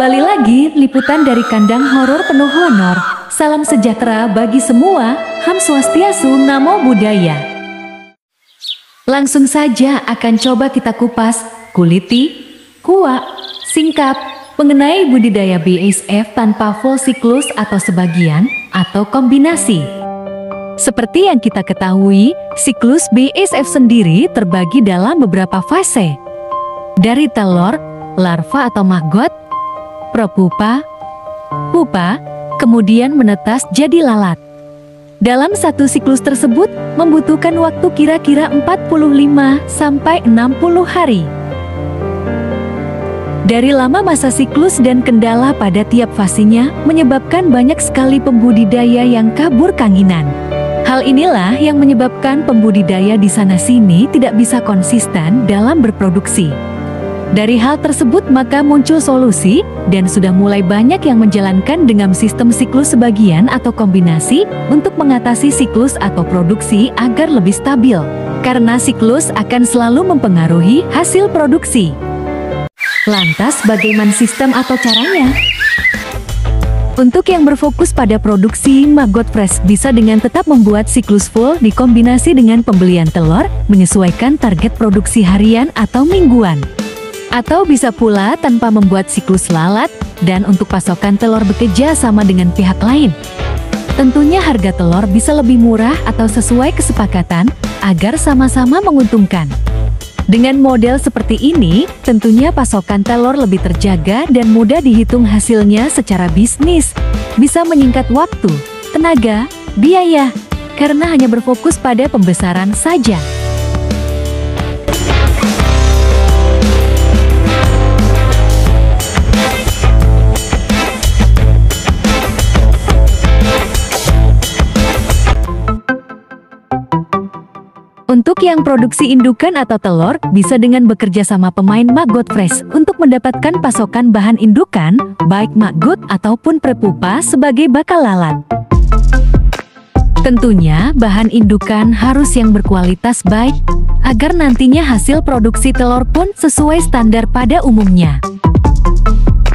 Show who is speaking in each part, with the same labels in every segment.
Speaker 1: Kembali lagi liputan dari kandang horor penuh honor. Salam sejahtera bagi semua. Ham Swastiastu, Namo Buddhaya. Langsung saja akan coba kita kupas, kuliti, kuak, singkap mengenai budidaya BASF tanpa full siklus atau sebagian atau kombinasi. Seperti yang kita ketahui, siklus BASF sendiri terbagi dalam beberapa fase. Dari telur, larva atau maggot, propupa, pupa, kemudian menetas jadi lalat. Dalam satu siklus tersebut membutuhkan waktu kira-kira 45 sampai 60 hari. Dari lama masa siklus dan kendala pada tiap fasenya menyebabkan banyak sekali pembudidaya yang kabur kanginan. Hal inilah yang menyebabkan pembudidaya di sana-sini tidak bisa konsisten dalam berproduksi. Dari hal tersebut maka muncul solusi dan sudah mulai banyak yang menjalankan dengan sistem siklus sebagian atau kombinasi untuk mengatasi siklus atau produksi agar lebih stabil. Karena siklus akan selalu mempengaruhi hasil produksi. Lantas bagaimana sistem atau caranya? Untuk yang berfokus pada produksi maggot fresh bisa dengan tetap membuat siklus full dikombinasi dengan pembelian telur menyesuaikan target produksi harian atau mingguan. Atau bisa pula tanpa membuat siklus lalat dan untuk pasokan telur bekerja sama dengan pihak lain. Tentunya harga telur bisa lebih murah atau sesuai kesepakatan agar sama-sama menguntungkan. Dengan model seperti ini, tentunya pasokan telur lebih terjaga dan mudah dihitung hasilnya secara bisnis. Bisa menyingkat waktu, tenaga, biaya, karena hanya berfokus pada pembesaran saja. Untuk yang produksi indukan atau telur, bisa dengan bekerja sama pemain maggot fresh untuk mendapatkan pasokan bahan indukan, baik maggot ataupun prepupa sebagai bakal lalat. Tentunya bahan indukan harus yang berkualitas baik, agar nantinya hasil produksi telur pun sesuai standar pada umumnya.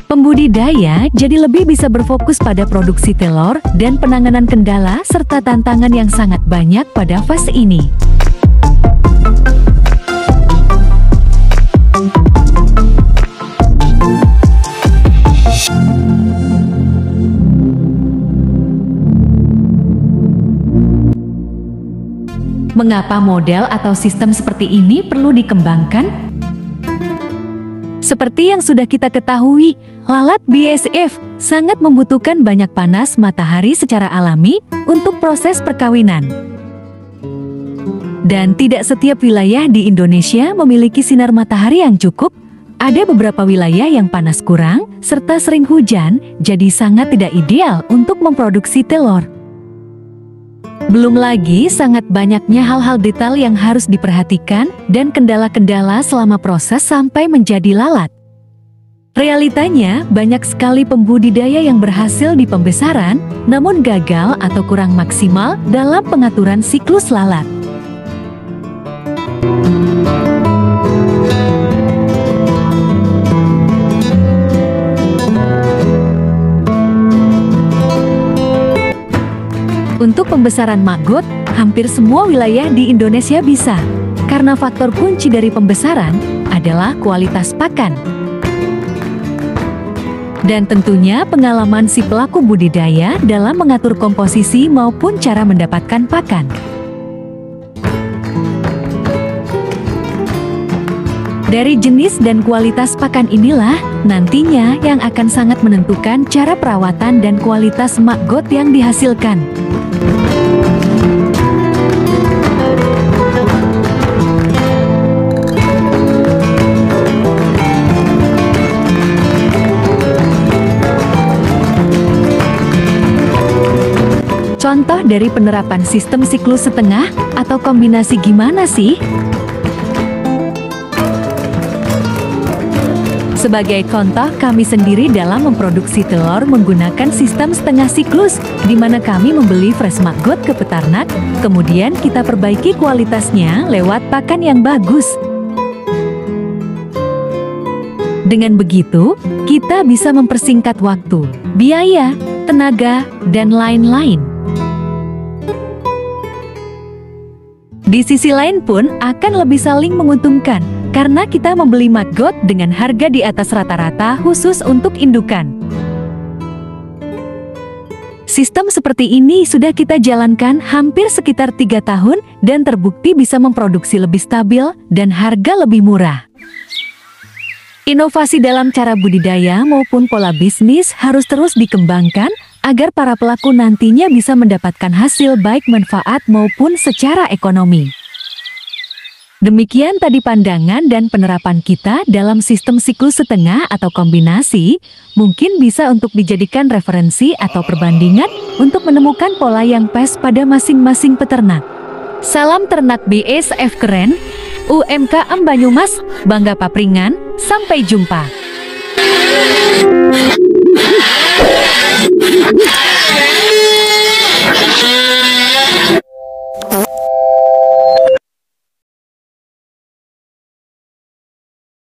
Speaker 1: Pembudidaya jadi lebih bisa berfokus pada produksi telur dan penanganan kendala serta tantangan yang sangat banyak pada fase ini. Mengapa model atau sistem seperti ini perlu dikembangkan? Seperti yang sudah kita ketahui, lalat BASF sangat membutuhkan banyak panas matahari secara alami untuk proses perkawinan. Dan tidak setiap wilayah di Indonesia memiliki sinar matahari yang cukup. Ada beberapa wilayah yang panas kurang, serta sering hujan, jadi sangat tidak ideal untuk memproduksi telur. Belum lagi sangat banyaknya hal-hal detail yang harus diperhatikan dan kendala-kendala selama proses sampai menjadi lalat. Realitanya, banyak sekali pembudidaya yang berhasil di pembesaran, namun gagal atau kurang maksimal dalam pengaturan siklus lalat. Untuk pembesaran maggot, hampir semua wilayah di Indonesia bisa, karena faktor kunci dari pembesaran adalah kualitas pakan. Dan tentunya pengalaman si pelaku budidaya dalam mengatur komposisi maupun cara mendapatkan pakan. Dari jenis dan kualitas pakan inilah nantinya yang akan sangat menentukan cara perawatan dan kualitas maggot yang dihasilkan. Contoh dari penerapan sistem siklus setengah atau kombinasi gimana sih? Sebagai contoh, kami sendiri dalam memproduksi telur menggunakan sistem setengah siklus, di mana kami membeli fresh maggot ke peternak, kemudian kita perbaiki kualitasnya lewat pakan yang bagus. Dengan begitu, kita bisa mempersingkat waktu, biaya, tenaga, dan lain-lain. Di sisi lain pun akan lebih saling menguntungkan, karena kita membeli maggot dengan harga di atas rata-rata khusus untuk indukan. Sistem seperti ini sudah kita jalankan hampir sekitar 3 tahun dan terbukti bisa memproduksi lebih stabil dan harga lebih murah. Inovasi dalam cara budidaya maupun pola bisnis harus terus dikembangkan agar para pelaku nantinya bisa mendapatkan hasil baik manfaat maupun secara ekonomi. Demikian tadi pandangan dan penerapan kita dalam sistem siklus setengah atau kombinasi, mungkin bisa untuk dijadikan referensi atau perbandingan untuk menemukan pola yang pas pada masing-masing peternak. Salam ternak BASF keren, UMKM Banyumas, bangga papringan, sampai jumpa.